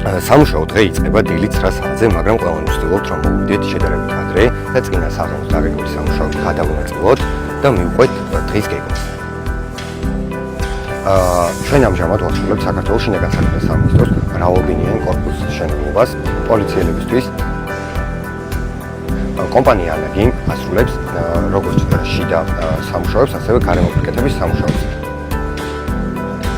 სამუშაო დღე იწყება დილით 9 საათზე, მაგრამ ყველანი ვცდილობთ, რომ მოვიდეთ შედარებით ადრე და წინა საღამოს დაგეგმილი სამუშაოები გადავუნაწილოთ და მივყვეთ დღის გეგმას. ჩვენ ამჟამად ვახშულებთ საქართველოს შინაგან საქმეთა სამინისტროს მრავალბინიანი კორპუსის შენობებას პოლიციელებისთვის. კომპანია ანაგი ასრულებს როგორც შიდა სამუშაოებს, ასევე გარემოფრიკეთების სამუშაოებს.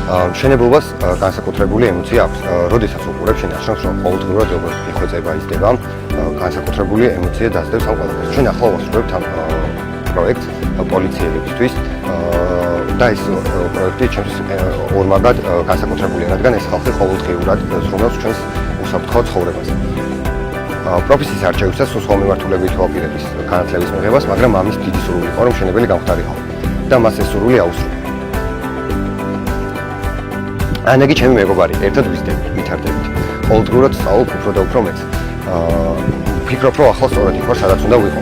მშენებლობას განსაკუთრებული ემოცია აქვს. როდესაც უყურებ შენ აშენს, რომ ყოველდღიურად როგორ იხვეწება ისდება, განსაკუთრებული ემოცია დასდევს ამ ყველაფერს. ჩვენ ახლა ვასრულებთ ამ პროექტს პოლიციელებისთვის და ეს პროექტი ჩემთვის ორმაგად განსაკუთრებულია, რადგან ეს ხალხი ყოველდღიურად ზრუნავს ჩვენს უსაფრთხო ცხოვრებაზე. პროფესიის არჩევისას სულ მიმართულებით ვაპირების განათლების მიღებას, მაგრამ ამის დიდი სურვილი იყო, რომ მშენებელი გამხდარიყო და მას ეს სურვილი აუსრულა. ანაგი ჩემი მეგობარი, ერთად ვითარდებით. ყოველდღურად სწავლობ უფრო და უფრო მეც. ვფიქრობ, რომ ახლა სწორად იქ ვარ, სადაც უნდა ვიყო.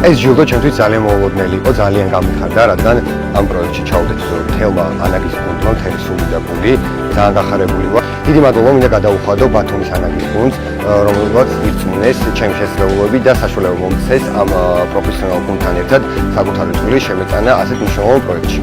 ეს ჯილდო ჩემთვის ძალიან მოულოდნელი იყო, ძალიან გამიხარდა, რადგან ამ პროექტში ჩავდეთ მთელმა ანაგის გუნდმა, მთელი სული და გუნდი, ძალიან გახარებული ვარ. დიდი მადლობა მინდა გადაუხადო ბათუმის ანაგის გუნდს, რომელსაც ირწმუნეს ჩემი შესაძლებლობები და საშუალება მომცეს ამ პროფესიონალ გუნდთან ერთად საკუთარი წვლილი შემეწანა ასეთ მნიშვნელოვან პროექტში.